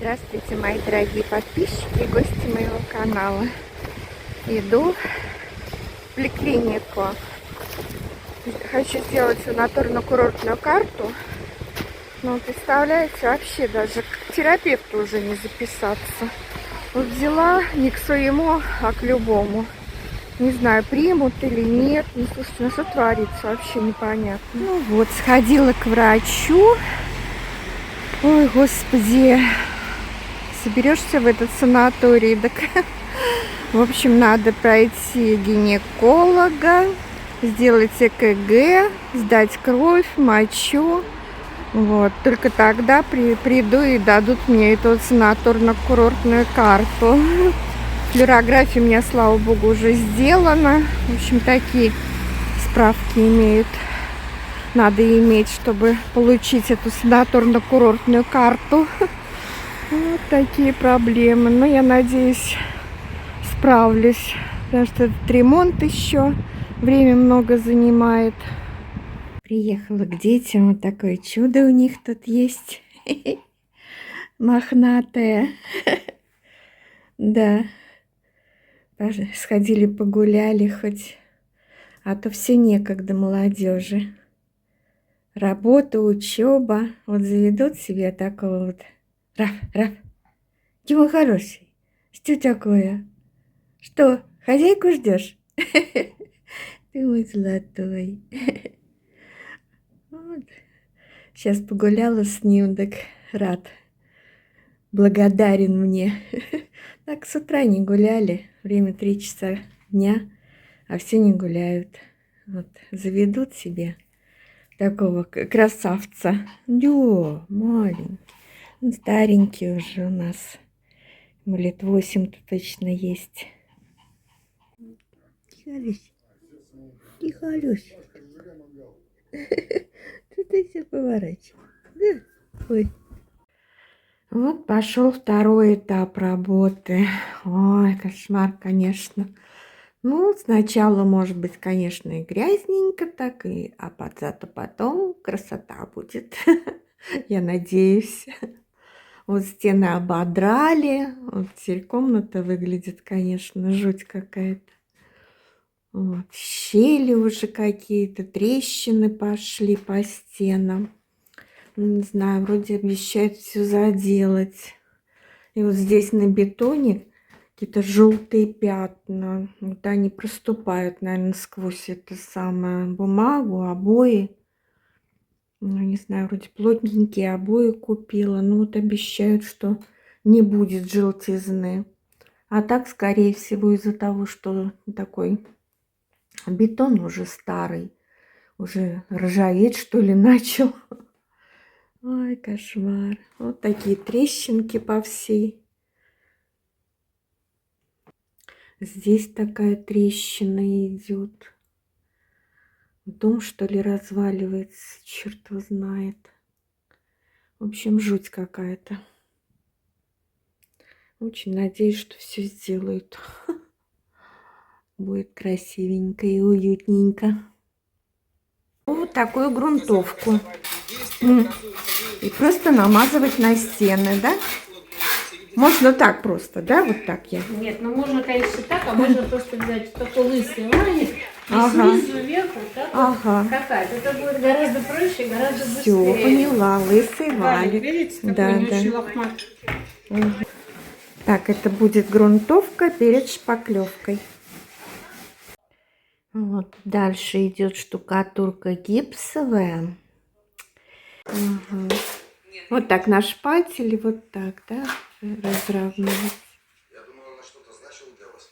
Здравствуйте, мои дорогие подписчики и гости моего канала. Иду в поликлинику. Хочу сделать санаторно-курортную карту. Но, представляете, вообще даже к терапевту уже не записаться. Вот взяла не к своему, а к любому. Не знаю, примут или нет. Ну, слушайте, ну что творится, вообще непонятно. Ну вот, сходила к врачу. Ой, господи. Соберешься в этот санаторий, так, в общем, надо пройти гинеколога, сделать ЭКГ, сдать кровь, мочу. Вот, только тогда приду и дадут мне эту санаторно-курортную карту. Флюорография у меня, слава богу, уже сделана. В общем, такие справки надо иметь, чтобы получить эту санаторно-курортную карту. Вот такие проблемы. Но я надеюсь, справлюсь. Потому что этот ремонт еще время много занимает. Приехала к детям. Вот такое чудо у них тут есть. Мохнатое. Да. Сходили, погуляли хоть. А то все некогда молодежи. Работа, учеба. Вот заведут себе такого вот. Раф. Чего хороший? Что такое? Что, хозяйку ждешь? Ты мой золотой. Вот. Сейчас погуляла с ним, так рад. Благодарен мне. Так с утра не гуляли. Время 3 часа дня, а все не гуляют. Вот заведут себе такого красавца. Дё, маленький. Он старенький уже у нас. Ему лет 8-то точно есть. Тихо, Люся. Тихо, Люся. Что ты все поворачиваешь? Да? Ой. Вот пошел второй этап работы. Ой, кошмар, конечно. Ну, сначала, может быть, конечно, и грязненько так, зато потом красота будет. Я надеюсь. Вот стены ободрали. Вот теперь комната выглядит, конечно, жуть какая-то. Вот, щели уже какие-то, трещины пошли по стенам. Не знаю, вроде обещают все заделать. И вот здесь на бетоне какие-то желтые пятна. Вот они проступают, наверное, сквозь это самое бумагу, обои. Ну, не знаю, вроде плотненькие обои купила. Но вот обещают, что не будет желтизны. А так, скорее всего, из-за того, что такой бетон уже старый, уже ржаветь, что ли, начал. Ой, кошмар. Вот такие трещинки по всей. Здесь такая трещина идет. Дом, что ли, разваливается, черт его знает. В общем, жуть какая-то. Очень надеюсь, что все сделают. Будет красивенько и уютненько. Вот такую грунтовку. И просто намазывать на стены, да? Можно так просто, да? Вот так я. Нет, ну можно, конечно, так, а можно просто взять такой лысый ваник и снизу вверх вот так вот катать. Это будет гораздо проще, гораздо быстрее. Все, поняла. Лысый валик. Видите, да, такой не очень лохматый. Так, это будет грунтовка перед шпаклевкой. Вот, дальше идет штукатурка гипсовая. Вот так на шпателе, вот так, да, разравнивать. Я думала, она что-то значила для вас.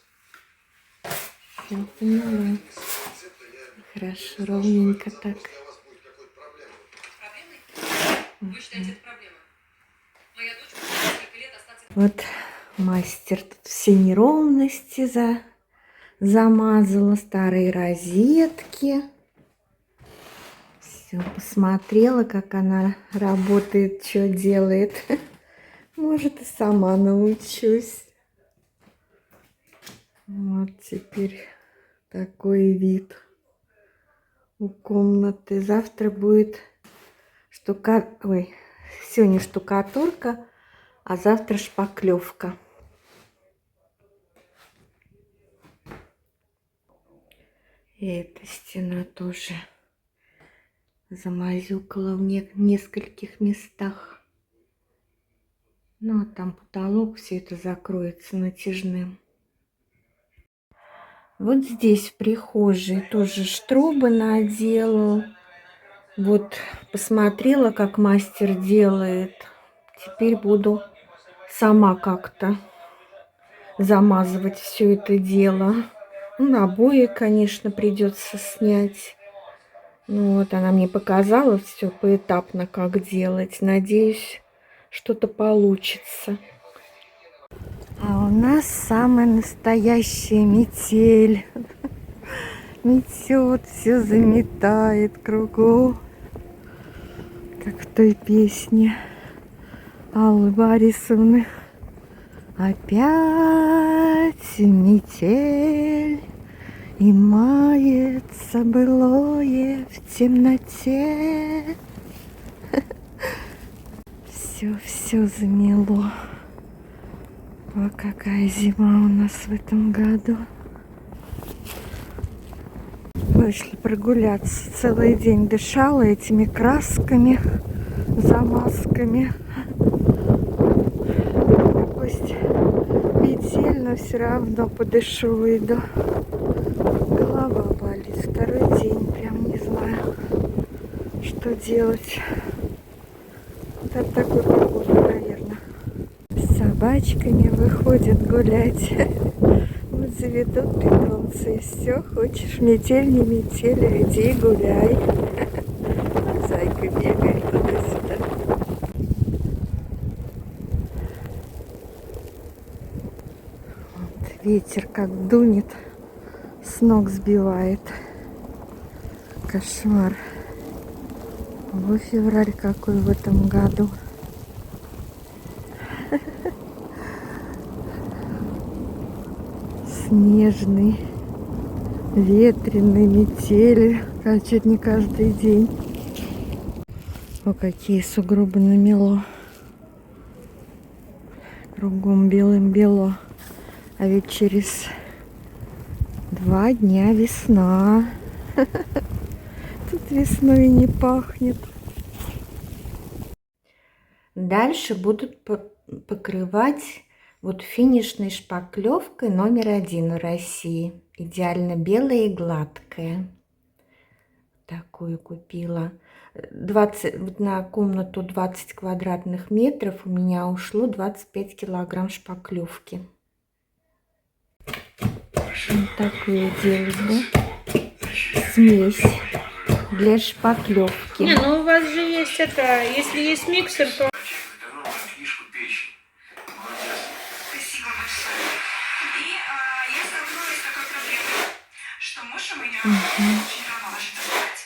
Все, поняла. Хорошо, ровненько так. Вы считаете, это проблема? Моя дочь хочет несколько лет остаться... Вот мастер тут все неровности замазала, старые розетки. Все, посмотрела, как она работает, что делает. Может, и сама научусь. Вот теперь такой вид у комнаты. Завтра будет сегодня штукатурка, а завтра шпаклевка. И эта стена тоже замазюкала в нескольких местах. Ну, а там потолок, все это закроется натяжным. Вот здесь в прихожей тоже штробы наделал. Вот посмотрела, как мастер делает. Теперь буду сама как-то замазывать все это дело. Ну, обои, конечно, придется снять. Ну, вот она мне показала все поэтапно, как делать. Надеюсь, что-то получится. А у нас самая настоящая метель. Метет, все заметает кругом. Как в той песне Аллы Борисовны. Опять метель, и мается былое в темноте. Все замело. О, какая зима у нас в этом году. Вышли прогуляться. Целый день дышала этими красками, замазками. Пусть метель, но все равно подышу, выйду. Голова болит. Второй день. Прям не знаю, что делать. Вот от такой погоды, наверное. С собачками выходят гулять. Вот заведут питомцы, и все. Хочешь метель, не метель, иди гуляй. Зайка бегает туда-сюда. Вот ветер как дунет, с ног сбивает. Кошмар. Вот февраль какой в этом году. Снежный, ветреный, метели, чуть не каждый день. О, какие сугробы намело. Кругом белым-бело. А ведь через 2 дня весна. Тут весной не пахнет. Дальше будут покрывать вот финишной шпаклевкой номер 1 в России. Идеально белая и гладкая. Такую купила. 20, на комнату 20 квадратных метров у меня ушло 25 килограмм шпаклевки. Вот такую делаю, да? Смесь для шпаклевки. Не, ну у вас же есть это, если есть миксер, то... Спасибо большое. И я столкнулась с такой проблемой, что муж у меня очень рано ложится спать,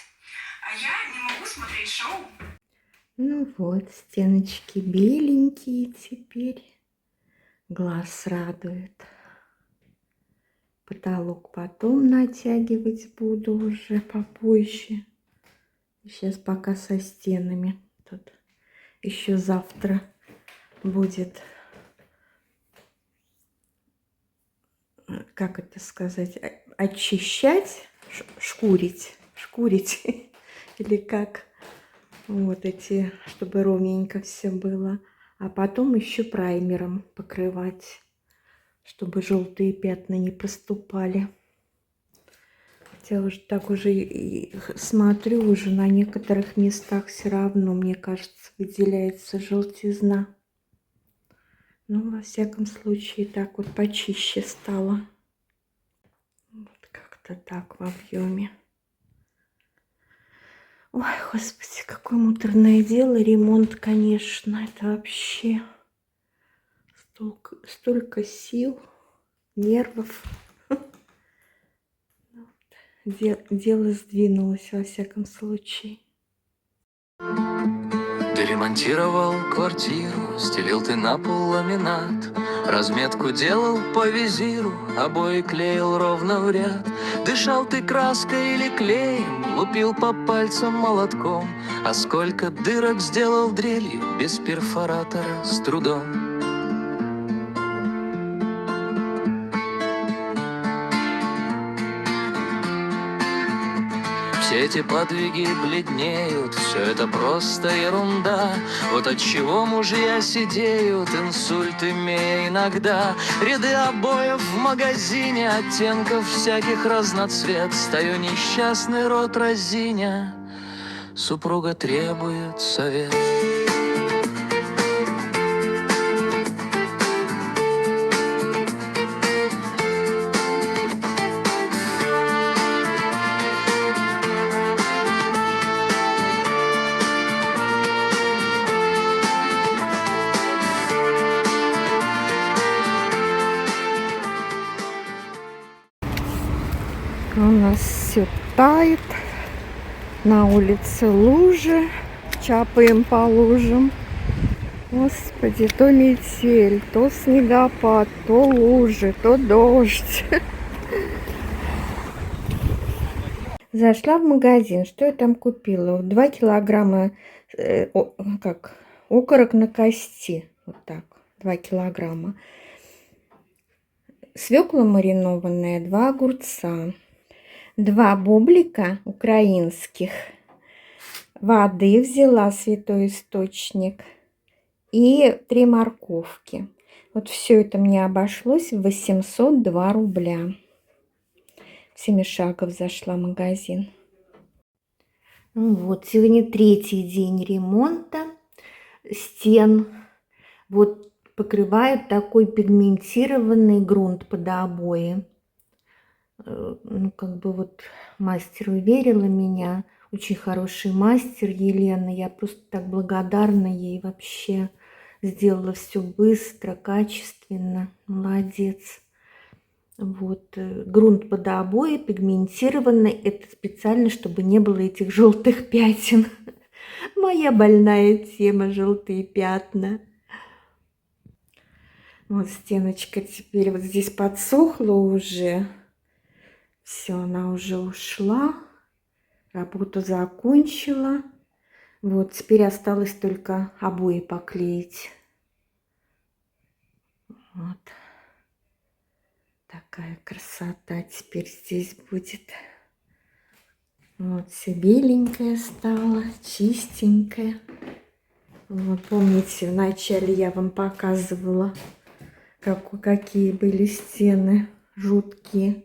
а я не могу смотреть шоу. Ну вот, стеночки беленькие теперь. Глаз радует. Потолок потом натягивать буду уже попозже. Сейчас пока со стенами. Тут еще завтра будет, как это сказать, очищать, шкурить или как, вот эти, чтобы ровненько все было, а потом еще праймером покрывать, чтобы желтые пятна не проступали. Хотя уже так уже и смотрю, уже на некоторых местах все равно, мне кажется, выделяется желтизна. Ну, во всяком случае, так вот почище стало. Вот как-то так в объеме. Ой, господи, какое муторное дело. Ремонт, конечно, это вообще столько сил, нервов. Дело сдвинулось, во всяком случае. Ты ремонтировал квартиру, стелил ты на пол ламинат, разметку делал по визиру, обои клеил ровно в ряд. Дышал ты краской или клеем, лупил по пальцам молотком, а сколько дырок сделал дрелью без перфоратора с трудом. эти подвиги бледнеют, все это просто ерунда. Вот отчего мужья сидеют, инсульт имея иногда. Ряды обоев в магазине, оттенков всяких разноцвет. Стою несчастный рот разиня, супруга требует совет. У нас все тает. На улице лужи. Чапаем по лужам. Господи, то метель, то снегопад, то лужи, то дождь. Зашла в магазин. Что я там купила? 2 килограмма окорок на кости. Вот так. 2 килограмма. Свекла маринованная, 2 огурца. 2 бублика украинских. Воды взяла, святой источник. И 3 морковки. Вот все это мне обошлось в 802 рубля. В Семишагов зашла в магазин. Ну вот, сегодня 3-й день ремонта стен. Вот покрывают такой пигментированный грунт под обои. Ну, как бы вот мастер уверила меня. Очень хороший мастер Елена. Я просто так благодарна ей вообще. Сделала все быстро, качественно. Молодец. Вот. Грунт под обои пигментированный. Это специально, чтобы не было этих желтых пятен. Моя больная тема — желтые пятна. Вот стеночка теперь вот здесь подсохла уже. Все, она уже ушла. Работу закончила. Вот, теперь осталось только обои поклеить. Вот. Такая красота теперь здесь будет. Вот, все беленькое стало, чистенькое. Вот, помните, вначале я вам показывала, какие были стены жуткие.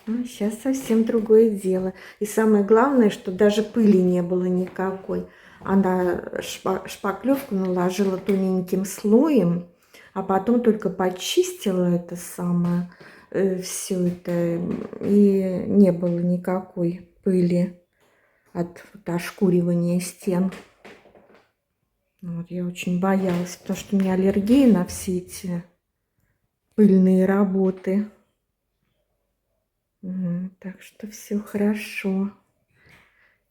Ну, сейчас совсем другое дело. И самое главное, что даже пыли не было никакой. Она шпаклевку наложила тоненьким слоем, а потом только почистила это самое, все это, и не было никакой пыли от ошкуривания стен. Вот, я очень боялась, потому что у меня аллергия на все эти пыльные работы. Так что все хорошо.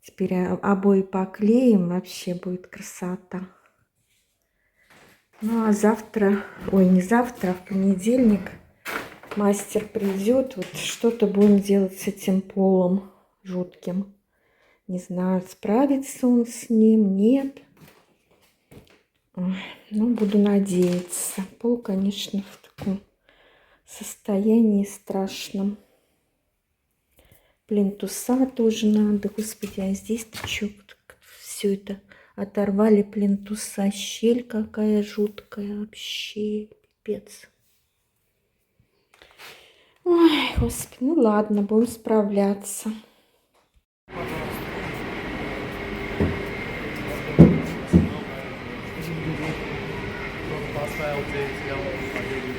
Теперь обои поклеим, вообще будет красота. Ну а завтра, ой, не завтра, а в понедельник мастер придет. Вот что-то будем делать с этим полом жутким. Не знаю, справится он с ним, нет. Ну, буду надеяться. Пол, конечно, в таком состоянии страшном. Плинтуса тоже надо. Господи, а здесь-то что? Все это оторвали, плинтуса. Щель какая жуткая вообще. Пипец. Ой, Господи, ну ладно, будем справляться.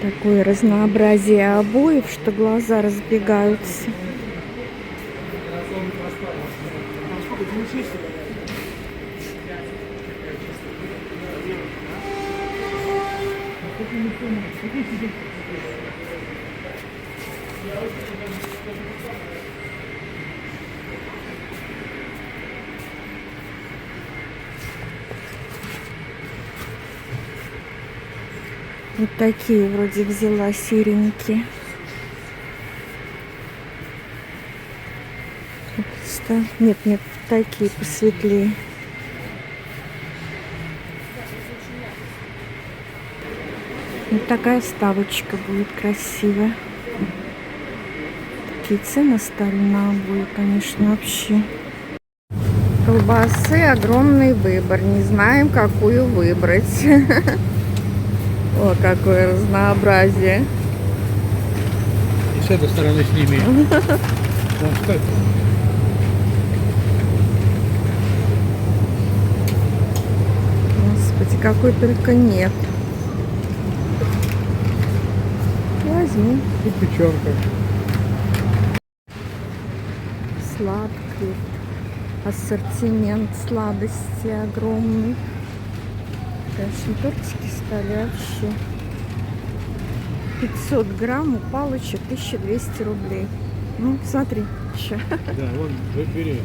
Такое разнообразие обоев, что глаза разбегаются. Вот такие вроде взяла серенькие. Нет, нет, такие посветлее. Вот такая вставочка будет красивая. Такие цены стали на обои, конечно, вообще. Колбасы огромный выбор. Не знаем, какую выбрать. О, какое разнообразие. И с этой стороны сними. Вон, стой. Господи, какой только нет. Возьми. И печенка. Сладкий. Ассортимент сладостей огромный. Конечно, тортики стали вообще. 500 грамм у палочек 1200 рублей. Ну, смотри, еще. Да, вон, бери.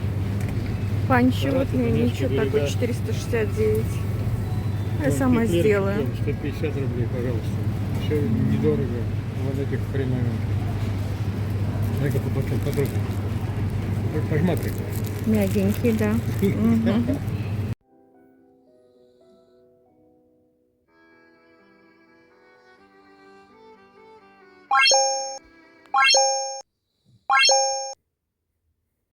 Панчи вот Аппараты, мне конечно, ничего берега. такой 469. Я Вон, сама эклерчик, сделаю. вон, 150 рублей, пожалуйста. Еще недорого. Вот этих хреновин. Дай-ка потом подробнее. Пожмакай. Мягенький, да. Мгм.